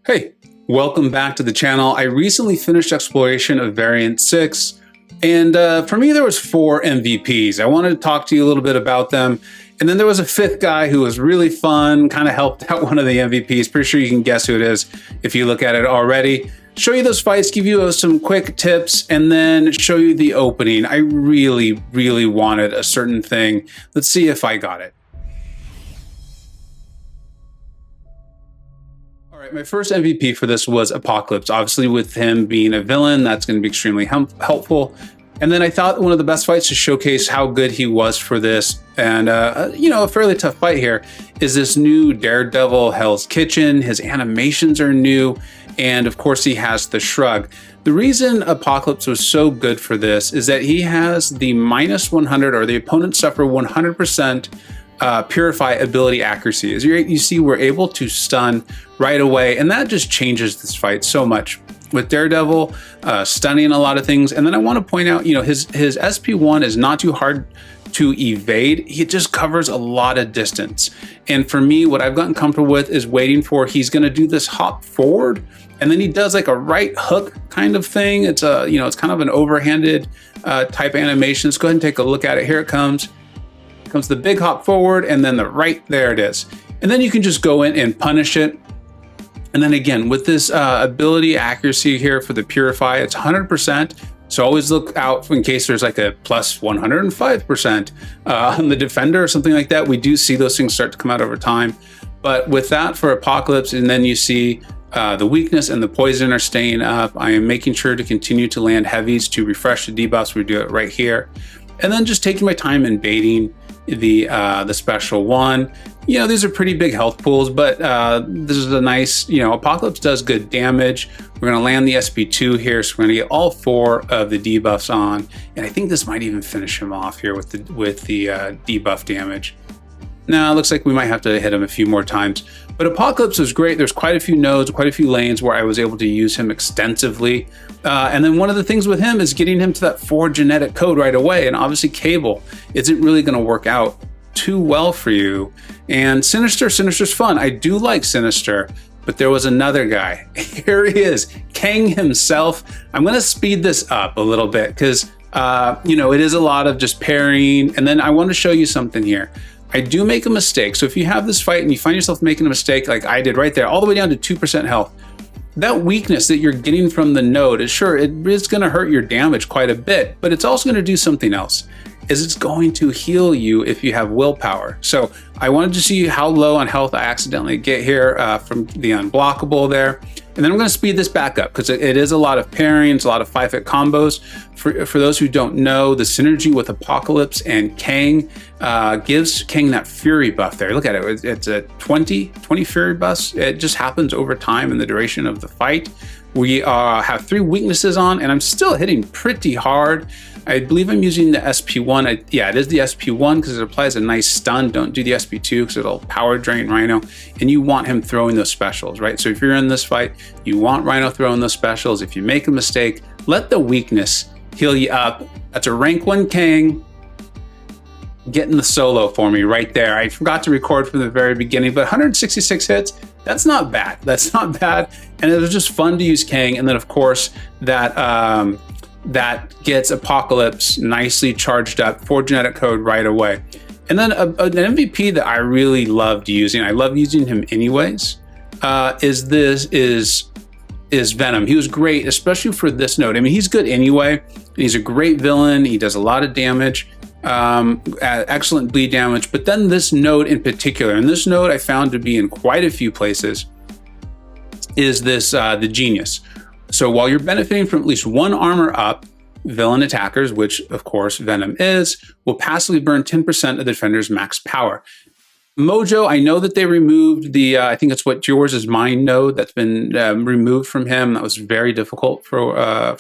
Hey, welcome back to the channel. I recently finished exploration of variant 6, and for me there was 4 MVPs. I wanted to talk to you a little bit about them, and then there was a 5th guy who was really fun, kind of helped out one of the MVPs. Pretty sure you can guess who it is if you look at it already. Show you those fights, give you some quick tips, and then show you the opening. I really wanted a certain thing. Let's see if I got it. All right, my first MVP for this was Apocalypse. Obviously, with him being a villain, that's going to be extremely helpful. And then I thought one of the best fights to showcase how good he was for this, and a fairly tough fight here, is this new Daredevil Hell's Kitchen. His animations are new, and of course he has the shrug. The reason Apocalypse was so good for this is that he has the -100, or the opponents suffer 100% purify ability accuracy. As you see, we're able to stun right away, and that just changes this fight so much. With Daredevil stunning a lot of things, and then I want to point out, his SP1 is not too hard to evade. He just covers a lot of distance, and for me, what I've gotten comfortable with is waiting for he's going to do this hop forward, and then he does like a right hook kind of thing. It's it's kind of an overhanded type animation. Let's go ahead and take a look at it. Here it comes. Comes the big hop forward, and then the right, there it is. And then you can just go in and punish it. And then again, with this ability accuracy here for the Purify, it's 100%. So always look out in case there's like a plus 105% on the Defender or something like that. We do see those things start to come out over time. But with that for Apocalypse, and then you see the weakness and the poison are staying up. I am making sure to continue to land heavies to refresh the debuffs. We do it right here. And then just taking my time and baiting the special one. These are pretty big health pools, but this is a nice, Apocalypse does good damage. We're gonna land the SP2 here, so we're gonna get all 4 of the debuffs on, and I think this might even finish him off here with the debuff damage. Now it looks like we might have to hit him a few more times, but Apocalypse was great. There's quite a few nodes, quite a few lanes where I was able to use him extensively. And then one of the things with him is getting him to that 4 genetic code right away. And obviously Cable isn't really going to work out too well for you. And Sinister's fun. I do like Sinister, but there was another guy. Here he is, Kang himself. I'm going to speed this up a little bit because, it is a lot of just parrying. And then I want to show you something here. I do make a mistake. So if you have this fight and you find yourself making a mistake like I did right there, all the way down to 2% health, that weakness that you're getting from the node is it is going to hurt your damage quite a bit, but it's also going to do something else. It's going to heal you if you have willpower. So I wanted to see how low on health I accidentally get here from the unblockable there. And then I'm going to speed this back up because it is a lot of pairings, a lot of 5-hit combos. For those who don't know, the synergy with Apocalypse and Kang gives Kang that Fury buff there. Look at it. It's a 20 Fury buffs. It just happens over time in the duration of the fight. We have 3 weaknesses on, and I'm still hitting pretty hard. I believe I'm using the SP1. Yeah, it is the SP1 because it applies a nice stun. Don't do the SP2 because it'll power drain Rhino. And you want him throwing those specials, right? So if you're in this fight, you want Rhino throwing those specials. If you make a mistake, let the weakness heal you up. That's a rank 1 Kang getting the solo for me right there. I forgot to record from the very beginning, but 166 hits, that's not bad. That's not bad. And it was just fun to use Kang. And then of course that gets Apocalypse nicely charged up, 4 genetic code right away. And then an MVP that I really loved using, I love using him anyways, is Venom. He was great, especially for this node. I mean, he's good anyway. He's a great villain. He does a lot of damage, excellent bleed damage. But then this node in particular, and this node I found to be in quite a few places, is this the Genius. So while you're benefiting from at least 1 armor up, villain attackers, which of course Venom is, will passively burn 10% of the defender's max power. Mojo, I know that they removed the, I think it's what yours is mine node that's been removed from him. That was very difficult for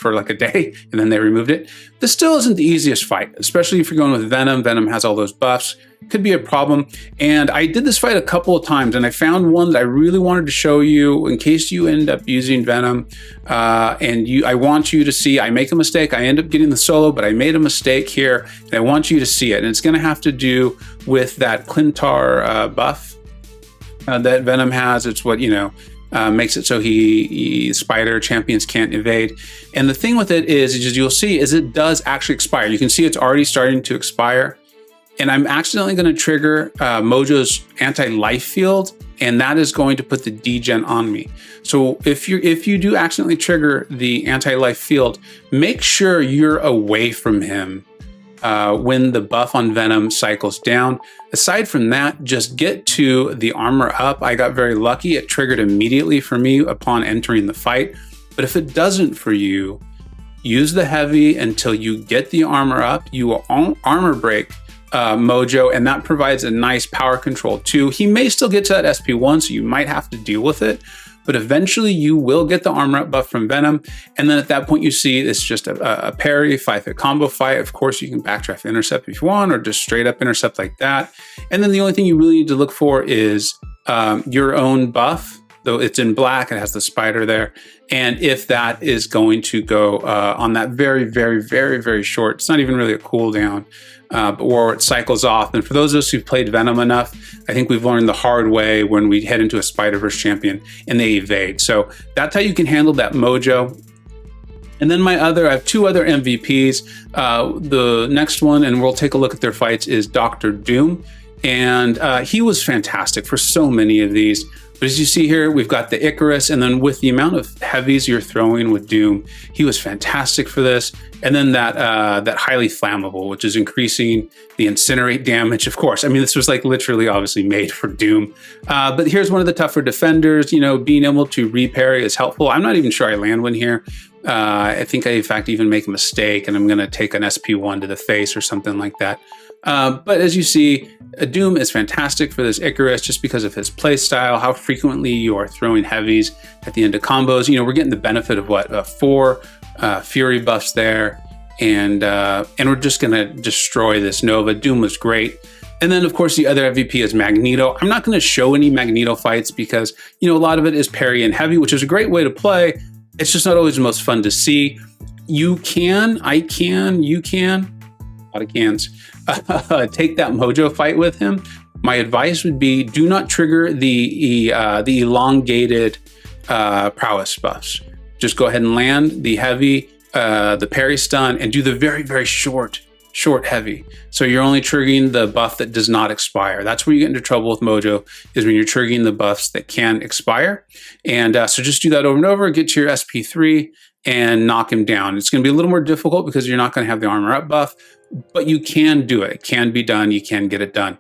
like a day, and then they removed it. This still isn't the easiest fight, especially if you're going with Venom. Venom has all those buffs. Could be a problem. And I did this fight a couple of times, and I found one that I really wanted to show you in case you end up using Venom. I want you to see, I make a mistake. I end up getting the solo, but I made a mistake here, and I want you to see it. And it's going to have to do with that Clintar buff that Venom has. It's what, makes it so spider champions can't evade. And the thing with it is you'll see is it does actually expire. You can see it's already starting to expire. And I'm accidentally going to trigger Mojo's anti-life field, and that is going to put the degen on me. So if you do accidentally trigger the anti-life field, make sure you're away from him when the buff on Venom cycles down. Aside from that, just get to the armor up. I got very lucky. It triggered immediately for me upon entering the fight. But if it doesn't for you, use the heavy until you get the armor up. You will armor break Mojo, and that provides a nice power control too. He may still get to that SP1, so you might have to deal with it, but eventually you will get the armor up buff from Venom. And then at that point, you see it's just a parry 5-hit combo fight. Of course, you can backdraft intercept if you want, or just straight up intercept like that. And then the only thing you really need to look for is your own buff, though it's in black, it has the spider there. And if that is going to go on that very, very, very, very short, it's not even really a cooldown, or it cycles off. And for those of us who've played Venom enough, I think we've learned the hard way when we head into a Spider-Verse champion and they evade. So that's how you can handle that Mojo. And then I have two other MVPs. The next one, and we'll take a look at their fights, is Dr. Doom. And he was fantastic for so many of these. But as you see here, we've got the Icarus, and then with the amount of heavies you're throwing with Doom, he was fantastic for this. And then that highly flammable, which is increasing the incinerate damage. Of course, I mean, this was like literally obviously made for Doom. But here's one of the tougher defenders. You know, being able to reparry is helpful. I'm not even sure I land one here. I think I, in fact, even make a mistake, and I'm going to take an SP1 to the face or something like that. But as you see, Doom is fantastic for this Icarus just because of his play style, how frequently you are throwing heavies at the end of combos. You know, we're getting the benefit of what, 4 Fury buffs there, and we're just gonna destroy this Nova. Doom was great. And then, of course, the other MVP is Magneto. I'm not going to show any Magneto fights because, you know, a lot of it is parry and heavy, which is a great way to play. It's just not always the most fun to see. You can, a lot of cans, take that Mojo fight with him. My advice would be do not trigger the elongated prowess buffs. Just go ahead and land the heavy, the parry stun, and do the very, very short heavy. So you're only triggering the buff that does not expire. That's where you get into trouble with Mojo, is when you're triggering the buffs that can expire. And so just do that over and over, get to your SP3 and knock him down. It's going to be a little more difficult because you're not going to have the armor up buff, but you can do it. It can be done. You can get it done.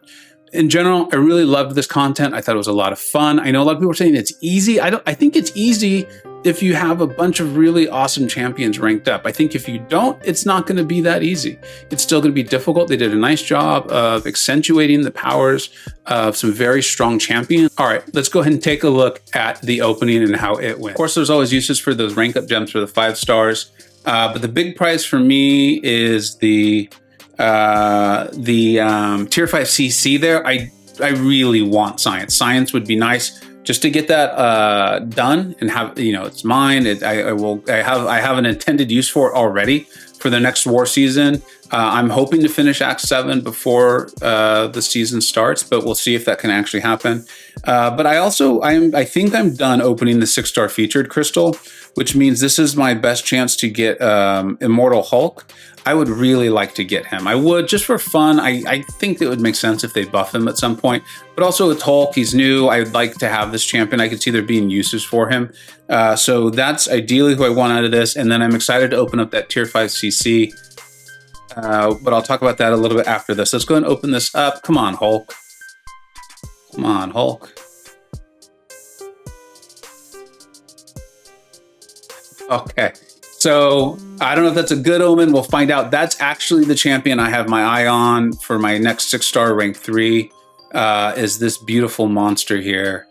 In general, I really loved this content. I thought it was a lot of fun. I know a lot of people are saying it's easy. I think it's easy if you have a bunch of really awesome champions ranked up. I think if you don't, it's not going to be that easy. It's still going to be difficult. They did a nice job of accentuating the powers of some very strong champions. All right, let's go ahead and take a look at the opening and how it went. Of course, there's always uses for those rank up gems for the 5 stars. But the big prize for me is the tier 5 CC there. I really want science. Science would be nice just to get that done and have, you know, it's mine. I have an intended use for it already for the next war season. I'm hoping to finish Act 7 before the season starts, but we'll see if that can actually happen. But I think I'm done opening the 6-star featured crystal, which means this is my best chance to get Immortal Hulk. I would really like to get him. I would, just for fun. I think it would make sense if they buff him at some point. But also with Hulk, he's new. I'd like to have this champion. I could see there being uses for him. So that's ideally who I want out of this. And then I'm excited to open up that tier 5 CC. But I'll talk about that a little bit after this. Let's go and open this up. Come on, Hulk. Come on, Hulk. Okay. So I don't know if that's a good omen. We'll find out. That's actually the champion I have my eye on for my next 6-star rank 3, is this beautiful monster here.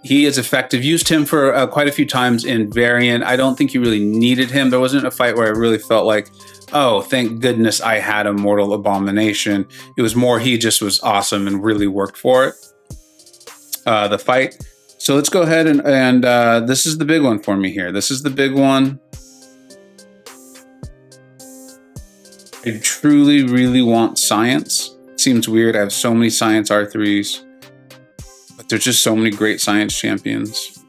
He is effective. Used him for quite a few times in Variant. I don't think you really needed him. There wasn't a fight where I really felt like, oh, thank goodness I had a Mortal Abomination. It was more he just was awesome and really worked for it, the fight. So let's go ahead and this is the big one for me here. This is the big one. I truly, really want science. Seems weird. I have so many science R3s, but there's just so many great science champions.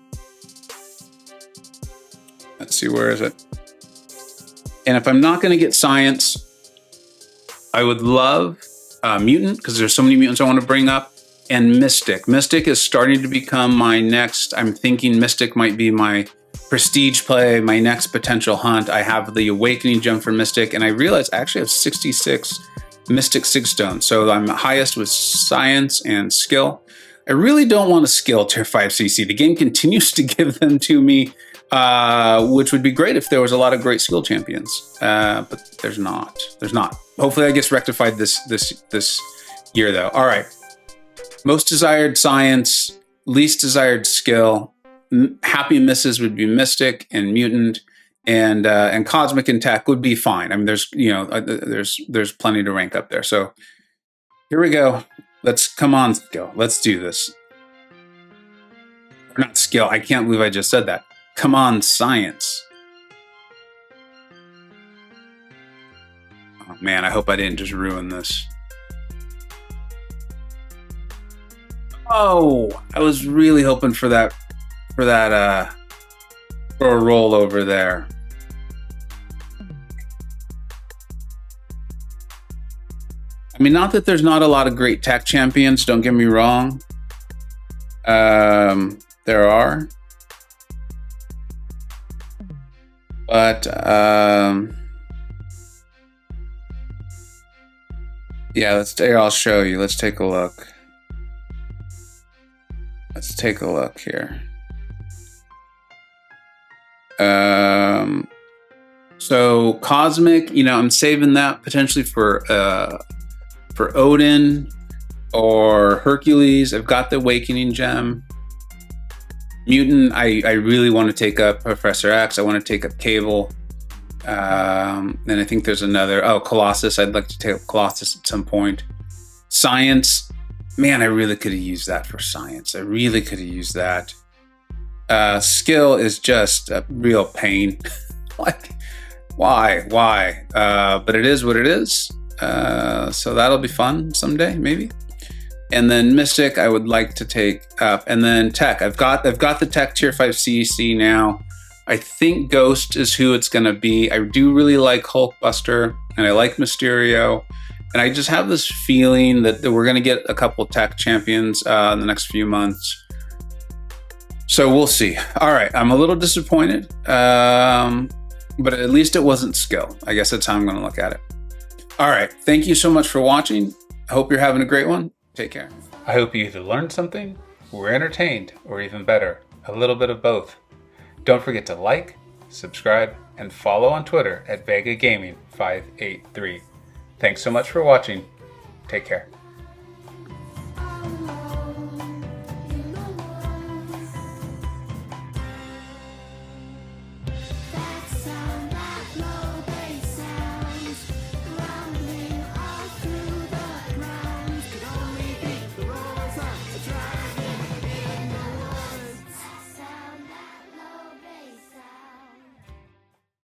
Let's see, where is it? And if I'm not going to get science, I would love mutant, because there's so many mutants I want to bring up, and mystic. Mystic is starting to become my next. I'm thinking mystic might be my prestige play, my next potential hunt. I have the awakening gem for mystic, and I realize I actually have 66 mystic sig stones. So I'm highest with science and skill. I really don't want a skill tier 5CC. The game continues to give them to me, which would be great if there was a lot of great skill champions, but there's not. There's not. Hopefully that gets rectified this year, though. All right. Most desired science, least desired skill. Happy misses would be mystic and mutant, and cosmic and tech would be fine. I mean, there's there's plenty to rank up there. So here we go. Come on, skill. Let's do this. Or not skill. I can't believe I just said that. Come on, science. Oh man, I hope I didn't just ruin this. Oh, I was really hoping for that, for a roll over there. I mean, not that there's not a lot of great tech champions, don't get me wrong. There are. But, yeah, I'll show you. Let's take a look. Let's take a look here. So cosmic, I'm saving that potentially for Odin or Hercules. I've got the awakening gem. Mutant, I really want to take up Professor X. I want to take up Cable. And I think there's another, Colossus. I'd like to take up Colossus at some point. Science, man, I really could have used that for science. I really could have used that. Skill is just a real pain. Like, why? But it is what it is. So that'll be fun someday, maybe. And then Mystic, I would like to take up. And then Tech, I've got the Tech tier 5 CEC now. I think Ghost is who it's going to be. I do really like Hulkbuster, and I like Mysterio. And I just have this feeling that we're going to get a couple tech champions in the next few months. So we'll see. All right, I'm a little disappointed, but at least it wasn't skill. I guess that's how I'm going to look at it. All right, thank you so much for watching. I hope you're having a great one. Take care. I hope you either learned something, were entertained, or even better, a little bit of both. Don't forget to like, subscribe, and follow on Twitter at Vega Gaming 583. Thanks so much for watching. Take care.